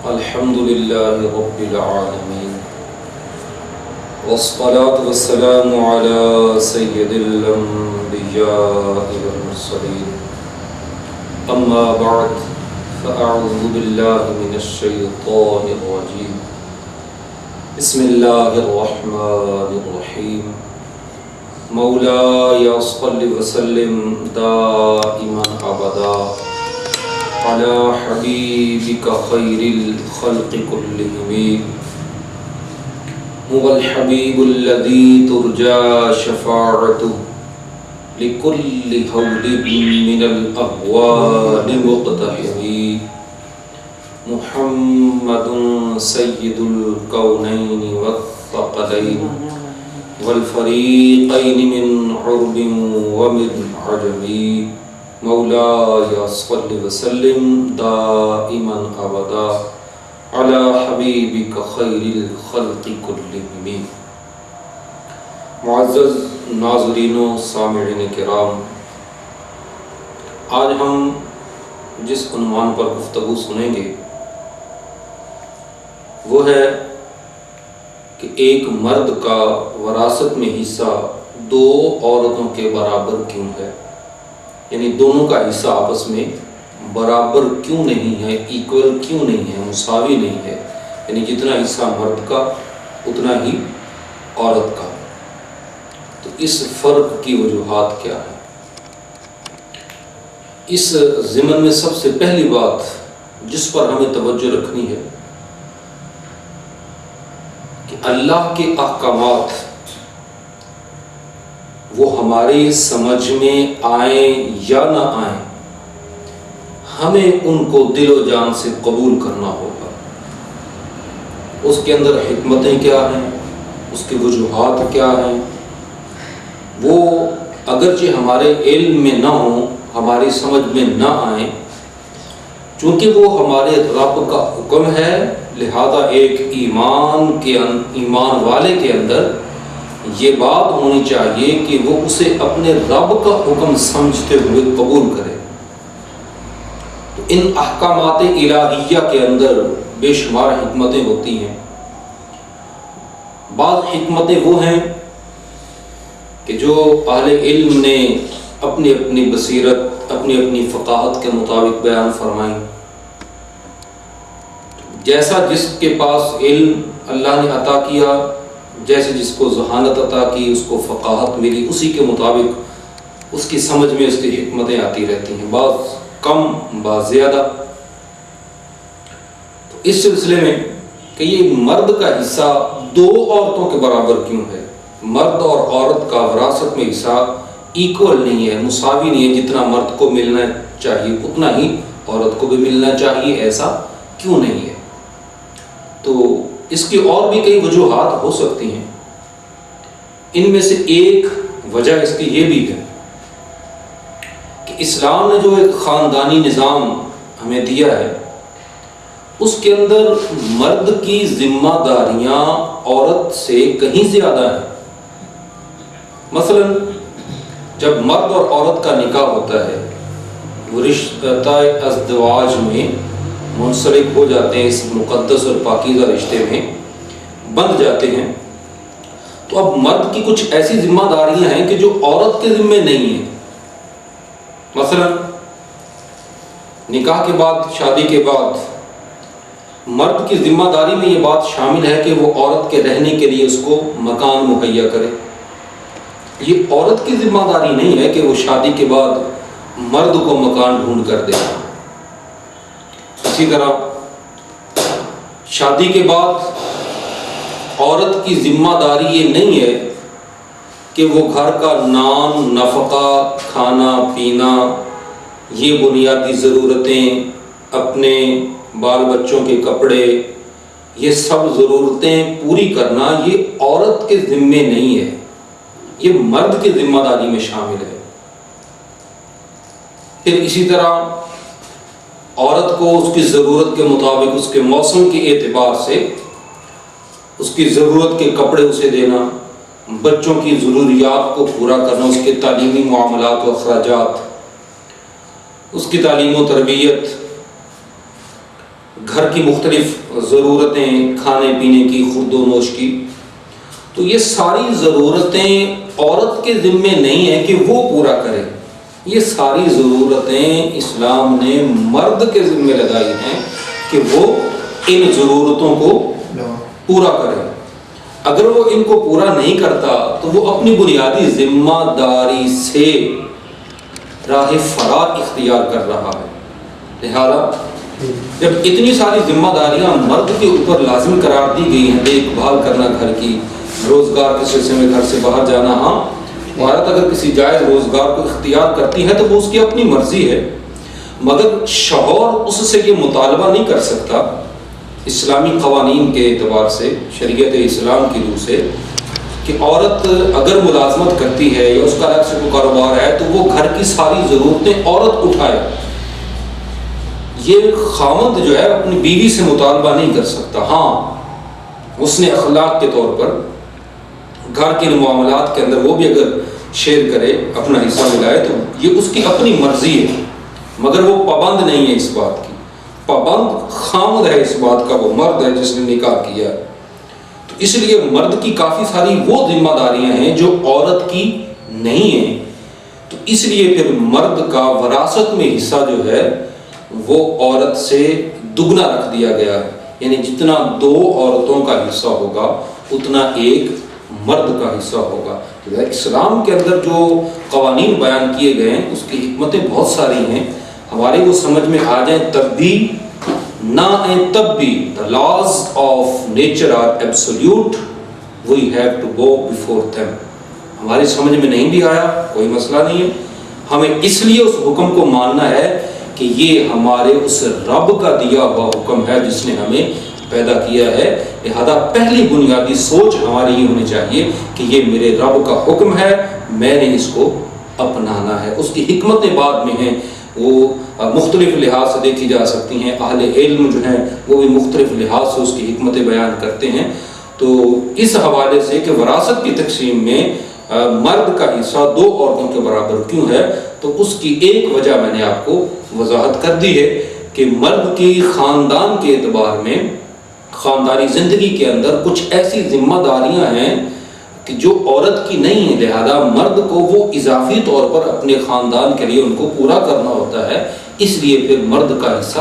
الحمد لله رب العالمين والصلاة والسلام على سيد الأنبياء والمرسلين أما بعد فأعوذ بالله من الشيطان الرجيم بسم الله الرحمن الرحيم مولاي صل وسلم دائما أبدا على حبيبك خير الخلق كلهم هو الحبيب الذي ترجى شفاعته لكل هول من الأهوال مقتحم محمد سيد الكونين والثقلين والفريقين من عرب ومن عجم مولاي صل وسلم دائما ابدا على حبیبک خیر الخلق کلہم۔ معزز ناظرین و سامعین کرام، آج ہم جس عنوان پر گفتگو سنیں گے وہ ہے کہ ایک مرد کا وراثت میں حصہ دو عورتوں کے برابر کیوں ہے، یعنی دونوں کا حصہ آپس میں برابر کیوں نہیں ہے، ایکول کیوں نہیں ہے، مساوی نہیں ہے، یعنی جتنا حصہ مرد کا اتنا ہی عورت کا۔ تو اس فرق کی وجوہات کیا ہے؟ اس ضمن میں سب سے پہلی بات جس پر ہمیں توجہ رکھنی ہے کہ اللہ کے احکامات وہ ہماری سمجھ میں آئیں یا نہ آئیں، ہمیں ان کو دل و جان سے قبول کرنا ہوگا۔ اس کے اندر حکمتیں کیا ہیں، اس کی وجوہات کیا ہیں، وہ اگرچہ ہمارے علم میں نہ ہوں، ہماری سمجھ میں نہ آئیں، چونکہ وہ ہمارے رب کا حکم ہے، لہذا ایک ایمان والے کے اندر یہ بات ہونی چاہیے کہ وہ اسے اپنے رب کا حکم سمجھتے ہوئے قبول کرے۔ تو ان احکامات الہیہ کے اندر بے شمار حکمتیں ہوتی ہیں۔ بعض حکمتیں وہ ہیں کہ جو اہل علم نے اپنی اپنی بصیرت، اپنی اپنی فقاہت کے مطابق بیان فرمائیں۔ جیسا جس کے پاس علم اللہ نے عطا کیا، جیسے جس کو ذہانت عطا کی، اس کو فقاہت ملی، اسی کے مطابق اس کی سمجھ میں اس کی حکمتیں آتی رہتی ہیں، بعض کم بعض زیادہ۔ تو اس سلسلے میں کہ یہ مرد کا حصہ دو عورتوں کے برابر کیوں ہے، مرد اور عورت کا وراثت میں حصہ ایکول نہیں ہے، مساوی نہیں ہے، جتنا مرد کو ملنا چاہیے اتنا ہی عورت کو بھی ملنا چاہیے، ایسا کیوں نہیں ہے؟ تو اس کی اور بھی کئی وجوہات ہو سکتی ہیں۔ ان میں سے ایک وجہ اس کی یہ بھی ہے کہ اسلام نے جو ایک خاندانی نظام ہمیں دیا ہے، اس کے اندر مرد کی ذمہ داریاں عورت سے کہیں زیادہ ہیں۔ مثلا جب مرد اور عورت کا نکاح ہوتا ہے، وہ رشتہ ازدواج میں منسلک ہو جاتے ہیں، اس مقدس اور پاکیزہ رشتے میں بندھ جاتے ہیں، تو اب مرد کی کچھ ایسی ذمہ داریاں ہیں کہ جو عورت کے ذمہ نہیں ہیں۔ مثلا نکاح کے بعد، شادی کے بعد مرد کی ذمہ داری میں یہ بات شامل ہے کہ وہ عورت کے رہنے کے لیے اس کو مکان مہیا کرے۔ یہ عورت کی ذمہ داری نہیں ہے کہ وہ شادی کے بعد مرد کو مکان ڈھونڈ کر دے۔ اسی طرح شادی کے بعد عورت کی ذمہ داری یہ نہیں ہے کہ وہ گھر کا نان، نفقہ، کھانا پینا، یہ بنیادی ضرورتیں، اپنے بال بچوں کے کپڑے، یہ سب ضرورتیں پوری کرنا، یہ عورت کے ذمے نہیں ہے، یہ مرد کی ذمہ داری میں شامل ہے۔ پھر اسی طرح عورت کو اس کی ضرورت کے مطابق، اس کے موسم کے اعتبار سے اس کی ضرورت کے کپڑے اسے دینا، بچوں کی ضروریات کو پورا کرنا، اس کے تعلیمی معاملات و اخراجات، اس کی تعلیم و تربیت، گھر کی مختلف ضرورتیں، کھانے پینے کی، خورد و نوش کی، تو یہ ساری ضرورتیں عورت کے ذمے نہیں ہیں کہ وہ پورا کرے، یہ ساری ضرورتیں اسلام نے مرد کے ذمے لگائی ہیں کہ وہ ان ضرورتوں کو پورا کرے۔ اگر وہ ان کو پورا نہیں کرتا تو وہ اپنی بنیادی ذمہ داری سے راہ فرار اختیار کر رہا ہے۔ لہذا جب اتنی ساری ذمہ داریاں مرد کے اوپر لازم قرار دی گئی ہیں، دیکھ بھال کرنا گھر کی، روزگار کے سلسلے میں گھر سے باہر جانا، ہاں عورت اگر کسی جائز روزگار کو اختیار کرتی ہے تو وہ اس کی اپنی مرضی ہے، مگر شوہر اس سے یہ مطالبہ نہیں کر سکتا اسلامی قوانین کے اعتبار سے، شریعت اسلام کی روح سے، کہ عورت اگر ملازمت کرتی ہے یا اس کا الگ سے کوئی کاروبار ہے تو وہ گھر کی ساری ضرورتیں عورت اٹھائے۔ یہ خاوند جو ہے اپنی بیوی سے مطالبہ نہیں کر سکتا، ہاں اس نے اخلاق کے طور پر گھر کے معاملات کے اندر وہ بھی اگر شیئر کرے، اپنا حصہ ملائے، تو یہ اس کی اپنی مرضی ہے، مگر وہ پابند نہیں ہے اس بات کی۔ پابند خاوند ہے اس بات کا، وہ مرد ہے جس نے نکاح کیا۔ تو اس لیے مرد کی کافی ساری وہ ذمہ داریاں ہیں جو عورت کی نہیں ہیں، تو اس لیے پھر مرد کا وراثت میں حصہ جو ہے وہ عورت سے دگنا رکھ دیا گیا ہے، یعنی جتنا 2 عورتوں کا حصہ ہوگا اتنا ایک مرد کا حصہ ہوگا۔ اسلام کے اندر جو قوانین بیان کیے گئے ہیں اس کی حکمتیں بہت ساری ہیں، ہمارے وہ سمجھ میں آ جائیں تب بھی، نہ آئیں تب بھی۔ The laws of nature are absolute, we have to go before them۔ ہماری سمجھ میں نہیں بھی آیا کوئی مسئلہ نہیں ہے، ہمیں اس لیے اس حکم کو ماننا ہے کہ یہ ہمارے اس رب کا دیا ہوا حکم ہے جس نے ہمیں پیدا کیا ہے۔ لہذا پہلی بنیادی سوچ ہماری یہ ہونی چاہیے کہ یہ میرے رب کا حکم ہے، میں نے اس کو اپنانا ہے۔ اس کی حکمتیں بعد میں ہیں، وہ مختلف لحاظ سے دیکھی جا سکتی ہیں، اہل علم جو ہیں وہ بھی مختلف لحاظ سے اس کی حکمتیں بیان کرتے ہیں۔ تو اس حوالے سے کہ وراثت کی تقسیم میں مرد کا حصہ 2 عورتوں کے برابر کیوں ہے، تو اس کی ایک وجہ میں نے آپ کو وضاحت کر دی ہے کہ مرد کی خاندان کے اعتبار میں، خاندانی زندگی کے اندر کچھ ایسی ذمہ داریاں ہیں کہ جو عورت کی نہیں ہے، لہذا مرد کو وہ اضافی طور پر اپنے خاندان کے لیے ان کو پورا کرنا ہوتا ہے، اس لیے پھر مرد کا حصہ